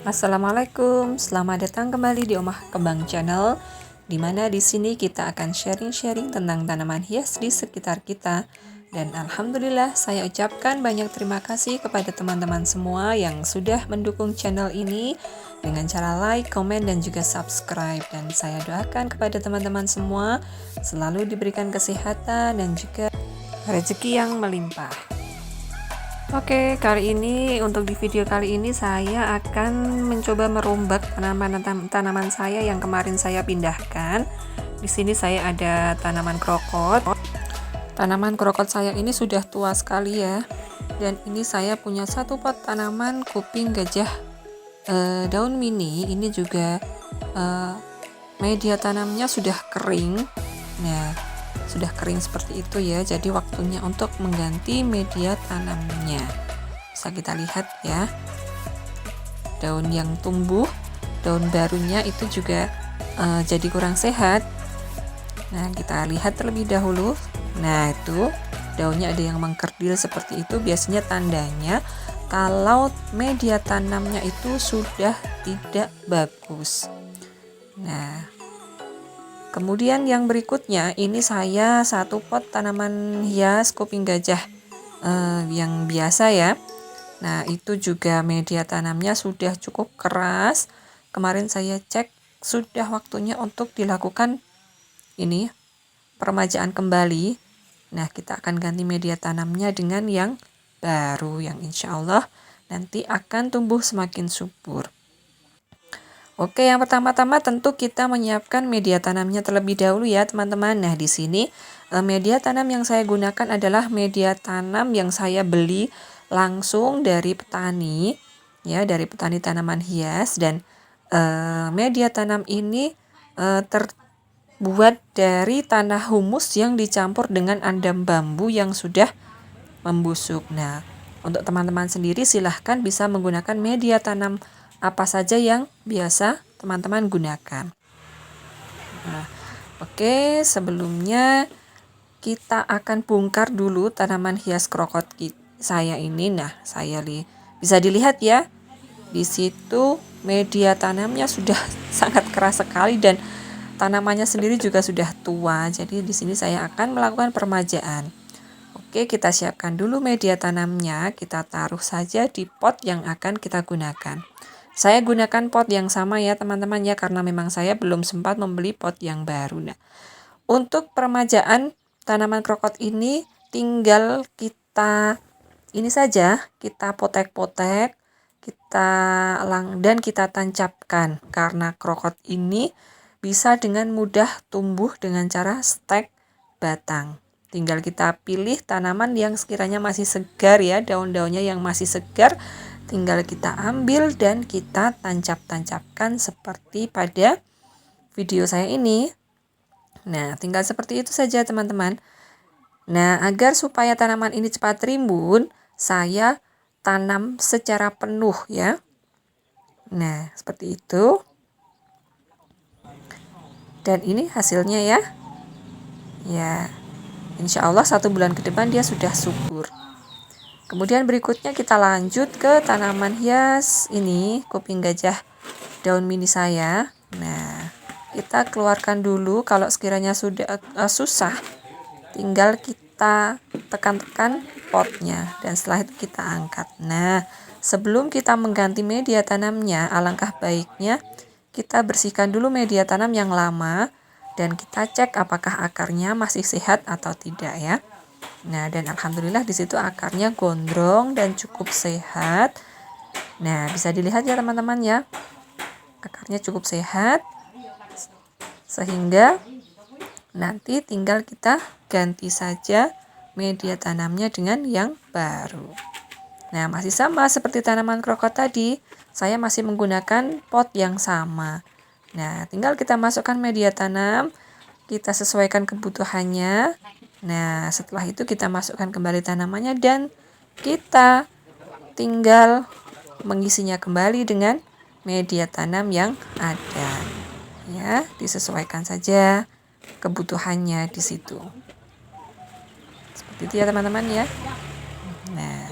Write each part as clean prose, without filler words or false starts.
Assalamualaikum, selamat datang kembali di Omah Kembang Channel, di mana di sini kita akan sharing-sharing tentang tanaman hias di sekitar kita. Dan alhamdulillah saya ucapkan banyak terima kasih kepada teman-teman semua yang sudah mendukung channel ini dengan cara like, komen, dan juga subscribe. Dan saya doakan kepada teman-teman semua selalu diberikan kesehatan dan juga rezeki yang melimpah. Oke, kali ini untuk di video kali ini saya akan mencoba merombak tanaman saya yang kemarin saya pindahkan. Di sini saya ada tanaman krokot. Tanaman krokot saya ini sudah tua sekali ya. Dan ini saya punya satu pot tanaman kuping gajah daun mini. Ini juga media tanamnya sudah kering. Nah, sudah kering seperti itu ya, jadi waktunya untuk mengganti media tanamnya. Bisa kita lihat ya, daun yang tumbuh, daun barunya itu juga jadi kurang sehat. Nah, kita lihat terlebih dahulu. Nah, itu daunnya ada yang mengkerdil seperti itu, biasanya tandanya kalau media tanamnya itu sudah tidak bagus. Nah, kemudian yang berikutnya ini saya satu pot tanaman hias kuping gajah yang biasa ya. Nah, itu juga media tanamnya sudah cukup keras. Kemarin saya cek sudah waktunya untuk dilakukan ini peremajaan kembali. Nah, kita akan ganti media tanamnya dengan yang baru yang insya Allah nanti akan tumbuh semakin subur. Oke, yang pertama-tama tentu kita menyiapkan media tanamnya terlebih dahulu ya, teman-teman. Nah, di sini media tanam yang saya gunakan adalah media tanam yang saya beli langsung dari petani, ya, dari petani tanaman hias. Dan media tanam ini terbuat dari tanah humus yang dicampur dengan andam bambu yang sudah membusuk. Nah, untuk teman-teman sendiri silahkan bisa menggunakan media tanam apa saja yang biasa teman-teman gunakan. Nah, oke, sebelumnya kita akan bongkar dulu tanaman hias krokot saya ini. Nah, bisa dilihat ya, di situ media tanamnya sudah sangat keras sekali dan tanamannya sendiri juga sudah tua. Jadi di sini saya akan melakukan peremajaan. Oke, kita siapkan dulu media tanamnya. Kita taruh saja di pot yang akan kita gunakan. Saya gunakan pot yang sama ya teman-teman ya, karena memang saya belum sempat membeli pot yang baru. Nah, untuk peremajaan tanaman krokot ini tinggal kita potek-potek, dan kita tancapkan, karena krokot ini bisa dengan mudah tumbuh dengan cara stek batang. Tinggal kita pilih tanaman yang sekiranya masih segar ya, daun-daunnya yang masih segar, tinggal kita ambil dan kita tancap-tancapkan seperti pada video saya ini. Nah, tinggal seperti itu saja teman-teman. Nah, agar supaya tanaman ini cepat rimbun, saya tanam secara penuh ya. Nah, seperti itu. Dan ini hasilnya ya. Ya, insya Allah 1 bulan ke depan dia sudah subur. Kemudian berikutnya kita lanjut ke tanaman hias ini, kuping gajah daun mini saya. Nah, kita keluarkan dulu. Kalau sekiranya sudah susah, tinggal kita tekan-tekan potnya dan setelah itu kita angkat. Nah, sebelum kita mengganti media tanamnya, alangkah baiknya kita bersihkan dulu media tanam yang lama dan kita cek apakah akarnya masih sehat atau tidak ya. Nah, dan alhamdulillah di situ akarnya gondrong dan cukup sehat. Nah, bisa dilihat ya teman-teman ya. Akarnya cukup sehat sehingga nanti tinggal kita ganti saja media tanamnya dengan yang baru. Nah, masih sama seperti tanaman krokot tadi, saya masih menggunakan pot yang sama. Nah, tinggal kita masukkan media tanam, kita sesuaikan kebutuhannya. Nah, setelah itu kita masukkan kembali tanamannya dan kita tinggal mengisinya kembali dengan media tanam yang ada. Ya, disesuaikan saja kebutuhannya di situ. Seperti itu ya teman-teman ya. Nah,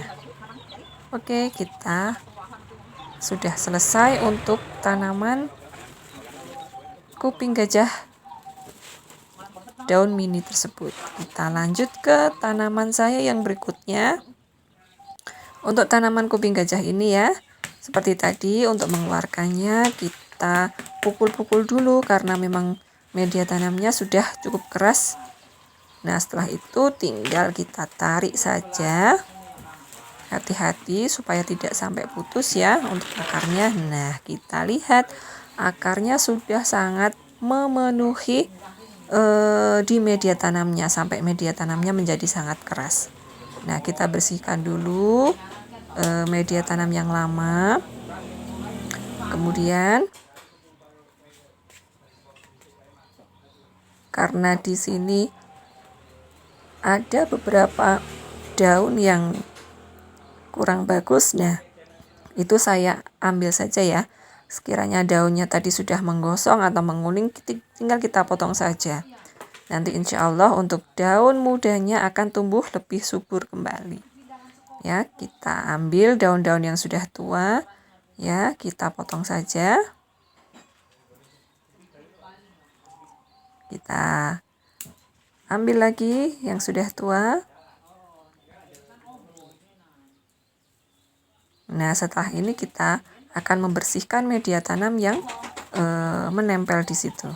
oke, kita sudah selesai untuk tanaman kuping gajah daun mini tersebut. Kita lanjut ke tanaman saya yang berikutnya. Untuk tanaman kuping gajah ini ya, seperti tadi untuk mengeluarkannya kita pukul-pukul dulu karena memang media tanamnya sudah cukup keras. Nah, setelah itu tinggal kita tarik saja. Hati-hati supaya tidak sampai putus ya untuk akarnya. Nah, kita lihat akarnya sudah sangat memenuhi di media tanamnya sampai media tanamnya menjadi sangat keras. Nah, kita bersihkan dulu media tanam yang lama. Kemudian karena di sini ada beberapa daun yang kurang bagus, nah itu saya ambil saja ya. Sekiranya daunnya tadi sudah menggosong atau menguning, tinggal kita potong saja. Nanti insya Allah untuk daun mudanya akan tumbuh lebih subur kembali. Ya, kita ambil daun-daun yang sudah tua, ya kita potong saja. Kita ambil lagi yang sudah tua. Nah, setelah ini kita akan membersihkan media tanam yang menempel di situ.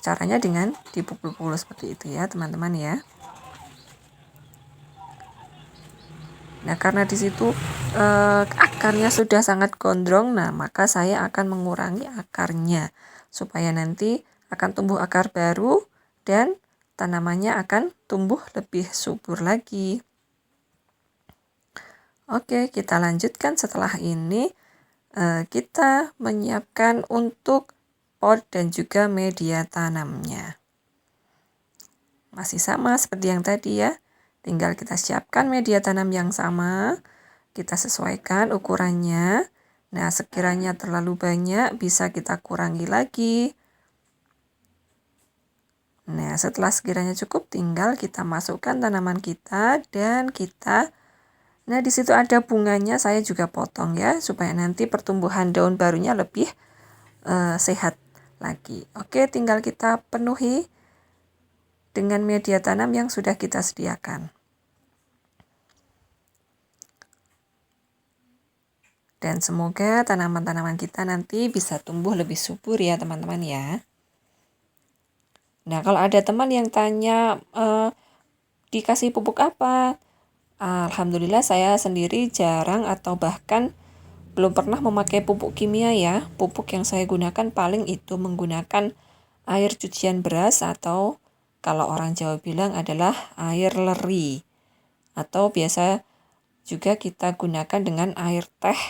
Caranya dengan dipukul-pukul seperti itu ya, teman-teman ya. Nah, karena di situ akarnya sudah sangat gondrong, nah maka saya akan mengurangi akarnya supaya nanti akan tumbuh akar baru dan tanamannya akan tumbuh lebih subur lagi. Oke, kita lanjutkan setelah ini. Kita menyiapkan untuk pot dan juga media tanamnya. Masih sama seperti yang tadi ya. Tinggal kita siapkan media tanam yang sama. Kita sesuaikan ukurannya. Nah, sekiranya terlalu banyak bisa kita kurangi lagi. Nah, setelah sekiranya cukup, tinggal kita masukkan tanaman kita dan kita. Nah, di situ ada bunganya, saya juga potong ya, supaya nanti pertumbuhan daun barunya lebih sehat lagi. Oke, tinggal kita penuhi dengan media tanam yang sudah kita sediakan. Dan semoga tanaman-tanaman kita nanti bisa tumbuh lebih subur ya, teman-teman ya. Nah, kalau ada teman yang tanya dikasih pupuk apa? Alhamdulillah saya sendiri jarang atau bahkan belum pernah memakai pupuk kimia ya. Pupuk yang saya gunakan paling itu menggunakan air cucian beras atau kalau orang Jawa bilang adalah air leri. Atau biasa juga kita gunakan dengan air teh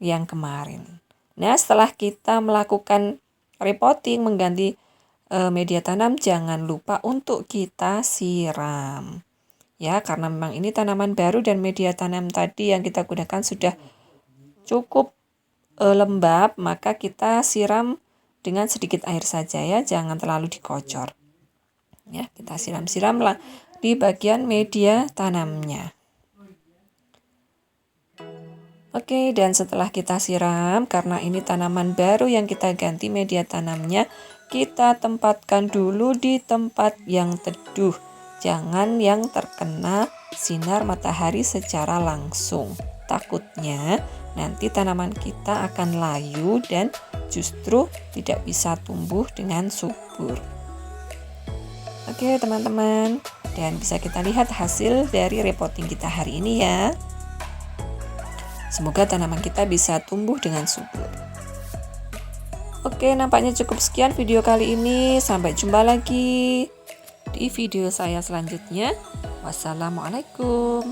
yang kemarin. Nah, setelah kita melakukan repotting, mengganti media tanam, jangan lupa untuk kita siram. Ya, karena memang ini tanaman baru dan media tanam tadi yang kita gunakan sudah cukup lembab, maka kita siram dengan sedikit air saja ya, jangan terlalu dikocor. Ya, kita siram-siramlah di bagian media tanamnya. Oke, dan setelah kita siram, karena ini tanaman baru yang kita ganti media tanamnya, kita tempatkan dulu di tempat yang teduh. Jangan yang terkena sinar matahari secara langsung. Takutnya nanti tanaman kita akan layu dan justru tidak bisa tumbuh dengan subur. Oke teman-teman, dan bisa kita lihat hasil dari repotting kita hari ini ya. Semoga tanaman kita bisa tumbuh dengan subur. Oke, nampaknya cukup sekian video kali ini. Sampai jumpa lagi di video saya selanjutnya. Wassalamualaikum.